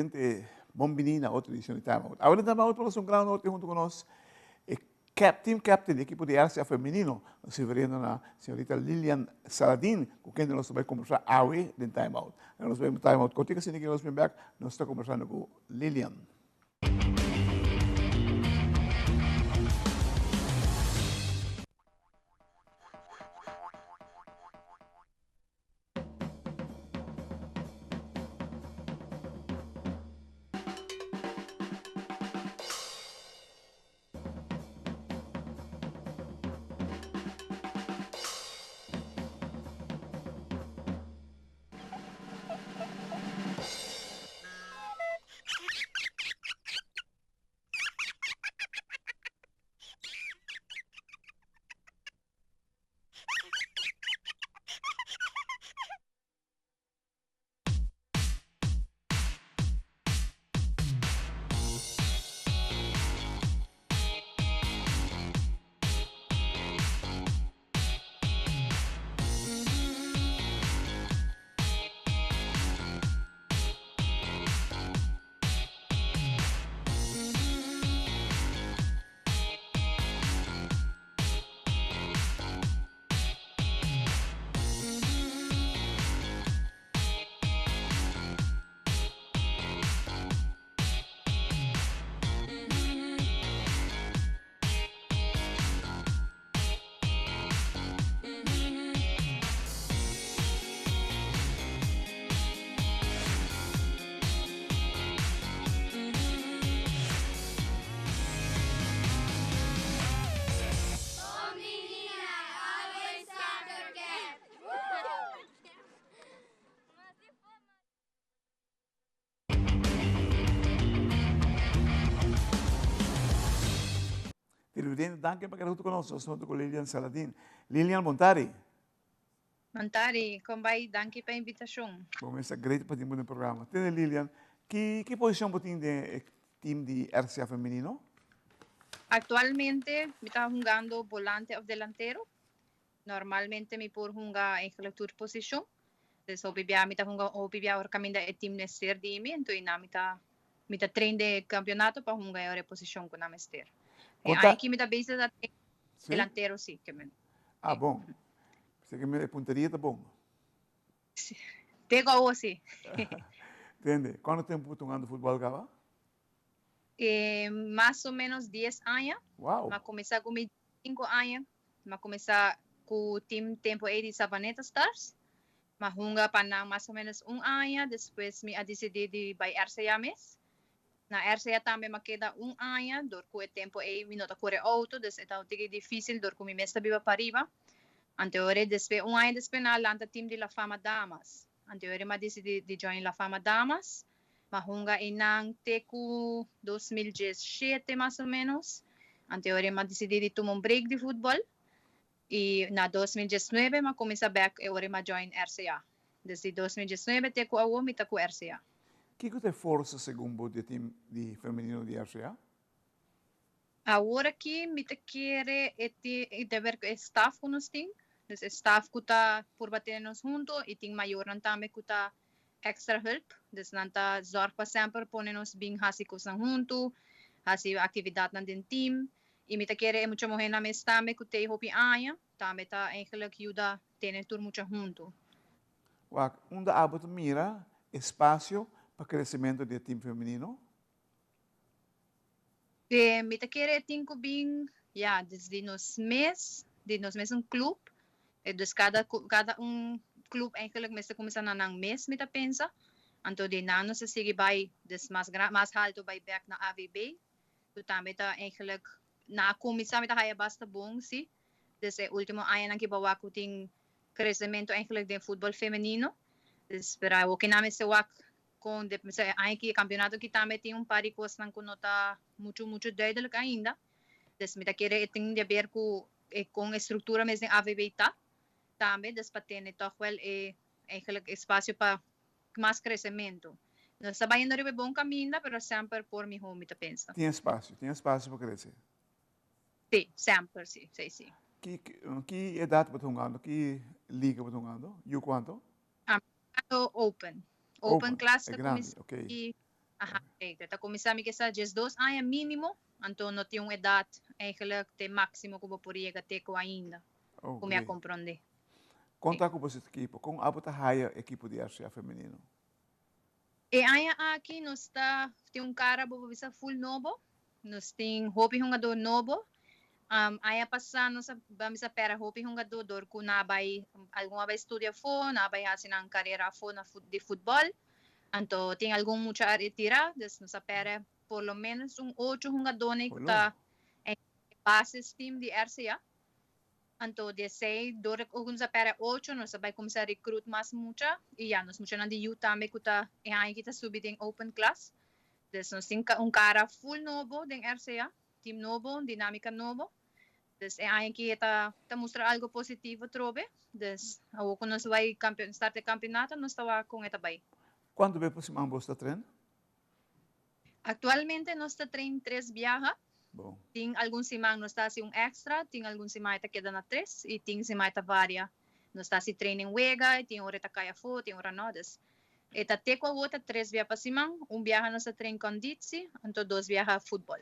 Presidente Bombini na outra edição de Time Out. Agora, Time Out, nós um grande norte junto conosco. Team Captain do equipo de RCA feminino, se referindo na senhorita Lilian Saladin, com quem nós vamos conversar hoje em Time Out. Nós vamos Time Out. Contigo, se ninguém nos vem back, nós estamos conversando com Lilian. Presidente, danke para estar junto conosco. Nós estamos com Lilian Saladin. Lilian Montari. Montari, como vai? Danke pela invitação. Bom, essa é grande para no programa. Tem Lilian, que posição você tem de time de RCA feminino? Atualmente, me está jugando volante ou delantero. Normalmente, me por jogar em qualquer posição. Então, me está jugando o caminho do time nesse time. Então, me está treinando campeonato para jogar a posição com a Mester. Aqui me está bem delantero, sim. Ah, bom. Você que me pontaria, tá bom. Tenho assim. Entende? Quanto tempo você jogando futebol, Gava? Mais ou menos 10 anos. Uau! Mas comecei com 5 anos. Mas comecei com o time tempo aí de Savaneta Stars. Mas junga para mais ou menos 1 ano. Depois me decidi de ir para RCA mes. Na RCA também me queda 1 ano. Dorco o tempo aí me nota correr auto. Então é difícil dorco me mesta viva para arriba. Anteriore, depois 1 ano depois na lanta time de La Fama Damas. Anteriore me decidi de join La Fama Damas. Mahunga inang teku 2017 mais ou menos. Anterior me decidi de tomar break de futebol. E na 2019 me comecei back e agora me join RCA. Desde 2019 teku a me teku RCA. Que você força segundo o time de feminino de RCA? Agora aqui me te quer dever staff com nós tem. Então staff que tá por bater nos junto e tem maior também que tá extra help. Então nanta zorga sempre põe nos bem hasi coisas junto, hasi atividade na den team. E me te quer muito morrer na mes também que tem hopi aia, também tá eigenlijk ajuda ter tudo muito junto. Onde a você mira espaço para crescimento do time feminino? Me te quer tinco bem, ja, desde nos mês um clube. Dus cada club eigenlijk meeste começar na mês me ta pensa. Anto de nano se sigue bij dus mas alto bij back na AVB. Tu também tá eigenlijk na comissão me ta haya basta bom sim. Dus último ano na que bawa ko ting crescimento eigenlijk de futebol feminino. Dus para o que na me se wak com de aí que campeonato que também tem par de coisas não conota muito duidelijk ainda. Dus me ta querer tem de ver com estrutura mesmo AVB tá. Também despatene toch wel eigenlijk espaço para mais crescimento. Nós estamos indo em bom caminho, mas sempre por mi home te pensa. Tem espaço para crescer. Sim, sempre, sim. Que idade você jogando? Que liga você jogando? E o quanto? Open. Open classe é grande, ok. Aha, ta kumisami ka sa just 2 anos mínimo, anto no yung edad, eigenlijk te máximo ko poderia ter ko ainda, Oh, como a great. compreender. Conta com esse equipo. Com a bota raia equipo de RCA feminino. E aya aqui nós tem cara bobo bisa full novo, nós tem hopi hungador novo, aya passa nós vamos a pera hopi hungador dor ku na bay alguma bay estudia fo, na bay hasin ang carreira fo na de futebol, anto tem algum mucha a retirar, des nós a pera por lo menos 8 hungadores que Olo. tá em bases team de RCA. Anto de sei, dore kung sa pera 8, no sabay kung sa recruit mas mucha, iya, nos mucha nang di youth tame kuta, ihain kita subi ding open class. Des nos ting un cara full novo ding RCA, team novo, dinamika novo. Des ihain kita ta mostrar algo positivo trobe. Des awo ko nos way campeon start campeonato, nos tawa kung etabay. Quando vê por cima ambos está treino? Actualmente nos ta train 3 viaja. Bom. Ting algum simang nos ta si extra, ting algum simang ta queda na 3 e ting simang ta varia. Nos ta si training wega, ting ora ta kaya fo, ting ora nodes. E ta te kwa wota 3 viaja pa simang, viaja nos ta train conditsi, anto 2 viaja futebol.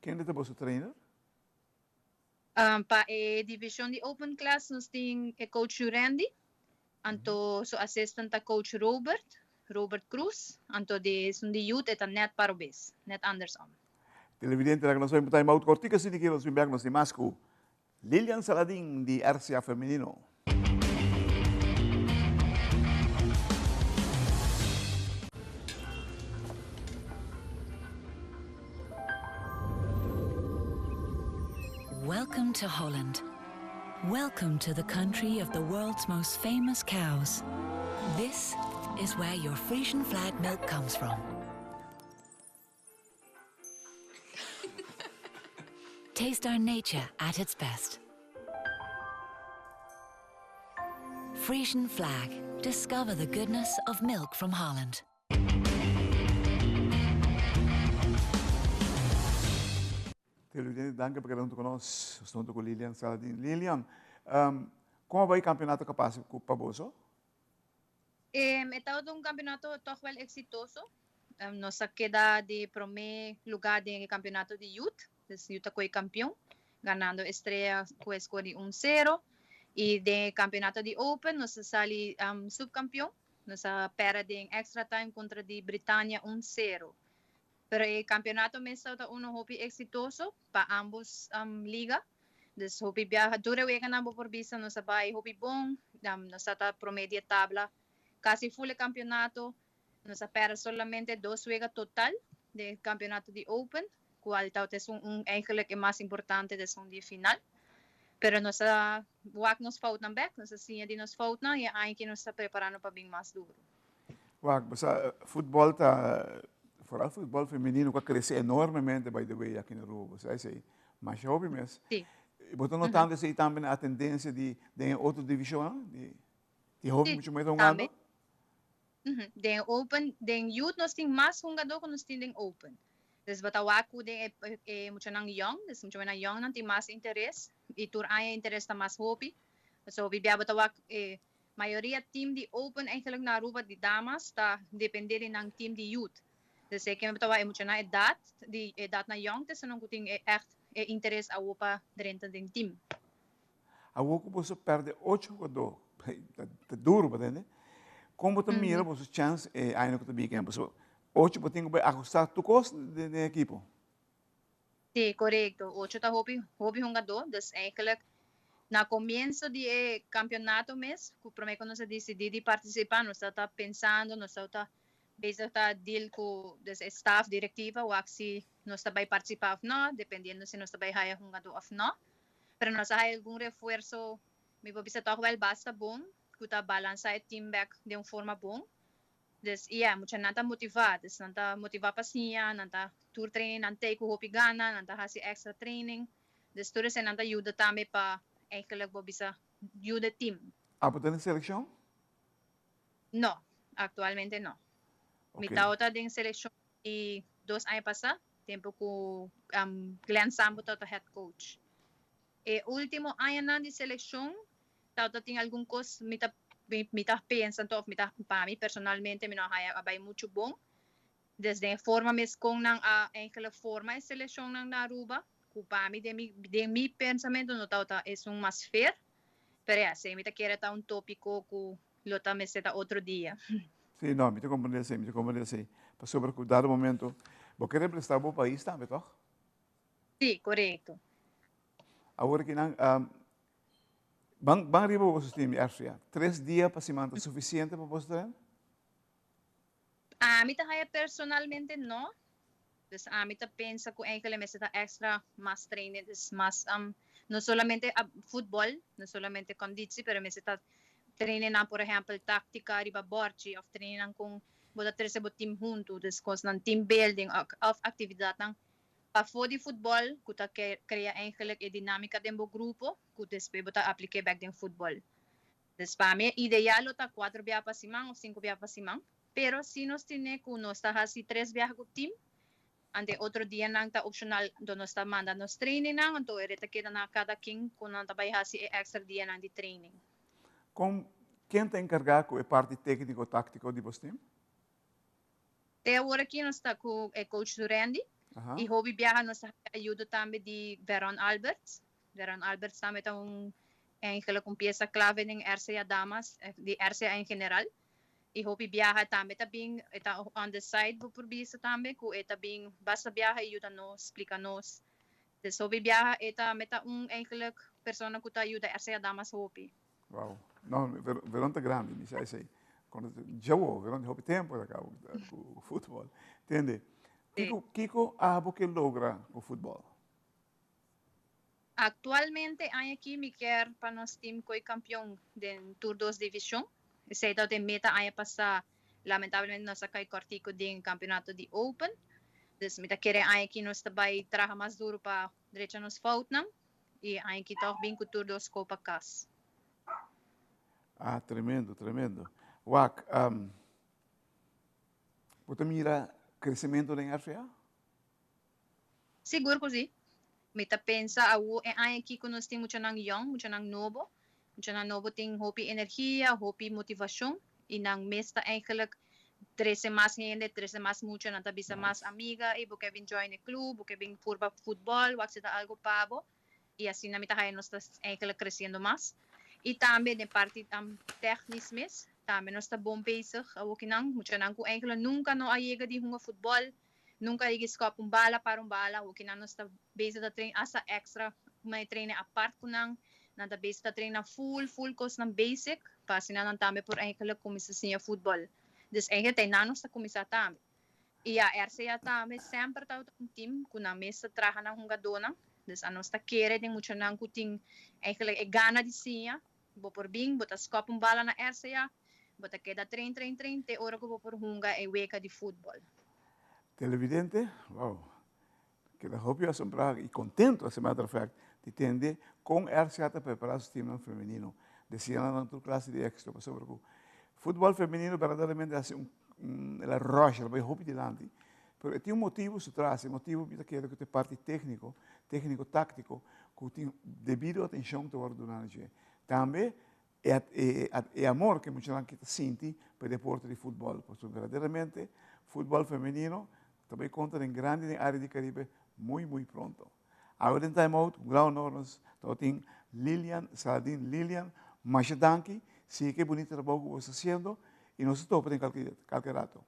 Quem é o trainer? Pa division di open class nos ting coach Randy, anto so assistant ta coach Robert Cruz, anto de sundi youth eta net parobes, net Anderson. Televidente lang nós vamos botar em maut cortica se que nós vamos de masco. Lilian Saladin de RCA feminino. Welcome to Holland. Welcome to the country of the world's most famous cows. This is where your Frisian flag milk comes from. Taste our nature at its best. Frisian flag. Discover the goodness of milk from Holland. Televidente, danke por estar conosco. Estou com Lilian Saladin. Lilian, como vai o campeonato capaz para você? Ito itong campeonato toch wel exitoso. Nos queda de primer lugar del campeonato de youth. Entonces, youth ako'y campeón, ganando Estrella pues con 1-0. Y de campeonato de Open, nos sali subcampeón. Nos pera de extra time contra de Britania 1-0. Pero el campeonato me está uno hopi exitoso para ambos liga. Entonces, hopi viaja, dure wega na por visa, nos sabay hopi bom, nos está promedio tabla, casi full el campeonato, nos espera solamente 2 wega total del campeonato de Open, cual es eigenlijk el más importante de son de final. Pero nos wak nos faltan back, nos siya di nos faltan y hay que nos está preparando para bien más duro. Wak, basta futebol tá vooral futebol feminino que cresce enormemente by the way aqui no Rio, você sei, mas hobby mesmo. Sim. E botou notando se também a tendência de outra divisão, de hobby muito mais jogado. Den Open, den youth nos ting mas jogador que nos ting den Open. Des batawaku den mucho nang young, des mucho na young nang ting mas interés y tur ay interés ta mas hobby. So bibia batawak mayoría team di Open eigenlijk na Aruba di damas ta depende rin ng team di youth. Des que me batawa mucho na edad di edad na young des nang kuting echt interés a upa dentro del team. A upa você perde 8 jogadores, é duro, né? Como você mira, você chance ainda que você bica, você 8 você tem que ajustar tu custo de equipo. Sí, correcto. 8 ta hobby jogador, des eigenlijk na comienzo de campeonato mes, promete nos decidir de participar, nos está pensando, nos está bezig ta deal com des staff directiva, ou se nos está vai participar ou não, dependendo se nos está vai hire jogador ou não. Pero nos há algum refuerzo, me vou bisa toch wel basta bom, que tá balançar o team back de uma forma bom. Des mucha nanta motivar, des nanta motivar pasinha, nanta tour training, nanta ko hopi gana, nanta hasi extra training. Des tour se nanta ajuda também para eigenlijk vou bisa ajuda team. Ah, você tem seleção? No, actualmente no. Okay. Mi tao ta ding selection y 2 años pasa, tiempo ko Glenn Sambo ta head coach. Último año na di selection, tao ta ting algún cos mita pensan to, mita para mí personalmente me no haya abay mucho bom. Desde a forma mes kung ng enkele forma e seleção ng Naruba, kupami de mi pensamento no tauta es un mas fair, pero ya, se mi ta quiere ta un tópico ku lota meseta outro dia. Sim, não, me te compreendo, me te compreendo. Para sobre dado momento, vou querer prestar o país também, toch? Sí, correcto. Agora que não, bang riba o sistema RCA, 3 dias para semana suficiente para você treinar? A mi ta kaya personalmente no. Dus a mi ta pensa ko enkele meseta extra mas training is mas no solamente fútbol, no solamente condizio, pero meseta training na por ejemplo táctica riba borchi of training ng kung boda terse bo team junto, dus kos ng team building of actividad ng pa di football, kuta crea eigenlijk e dinamika den bo grupo, kuta bota aplique back den football. Dus para mí ideal ta 4 biya pa simang o 5 biya pa simang, pero si nos tiene que nos está así 3 biya ko team, ante otro día nang ta optional do nos ta manda nos training nang anto ereta kita na cada king kung nang tabay hasi e extra dia nang di training. Com quem está encarregado com a parte técnico-tático de você? Te agora aqui nos está com o coach Durendi e hobby viaja nos ajuda também de Veron Alberts. Veron Alberts também tá eigenlijk uma peça clave em RCA Damas, de RCA em geral. E hobby viaja também tá bem, tá on the side por bisa também, que tá bem, basta viaja e ajuda nos, explica nos. Então hobby viaja tá meta eigenlijk persona que tá ajuda RCA Damas hobby. Wow. Não, Verão está grande, me sei. Quando jogou, Verão de hobby tempo da com o futebol. Entende? Kiko, que logra o futebol? Actualmente, aqui me quer para nós time coi campeão do Tour 2 Division. Sei que meta aí passar, lamentavelmente nós cai cortico de campeonato de Open. Dus me quer aqui nós também traga mais duro para direita nos faltam e aqui toch bem com o Tour 2 Copa Cas. Ah, tremendo. Wak, você mira crescimento em RCA? Seguro que sim. Me pensa aqui que nós temos muito nang young, muito nang novo tem hopi energia, hopi motivação e nang mesta eigenlijk 13 mais gente, 13 mais muito na tabisa mais amiga e porque vem join o clube, porque vem purba futebol, wak sita algo pabo e assim na mita nós está eigenlijk crescendo mais. E também de parte técnico mes, também nós está bom bezig, ook nang muito nang ko eigenlijk nunca no aiga de hunga futebol. Nunca igiscop bala para bala, o que nós está base da treino asa extra, may treino apart ko nang nanda base da treino full course ng basic, para sinan também por aí kala kumisa siya football. Des ay tay nanos ta kumisa também. E a RCA também sempre tá um team com na mesa traha ng hungadona, des anos ta kere ding mucho nang kuting ay kala e gana di siya, bo por bing, bota scop bala na RCA, bota queda train, te ora ko por hunga e weka di football. Televidente, wow, que la hobby asombrada y contento, as a matter of fact, de entender com RCA está preparado o time feminino. Decían na tua classe de extra, sobre o futebol feminino verdadeiramente ela rocha, ela vai hobby delante. Pero tem motivo se traz, motivo que é que parte técnico-tático, que tem devido atenção que vai durante. Também é amor que muita gente sente para o deporte de futebol, porque verdadeiramente futebol feminino também conta em grande área de Caribe muito pronto. Agora em time-out, grau normas, tem Lilian Saladin. Lilian, mais danke, sei que bonito trabalho que você está fazendo e nós estamos em qualquer rato.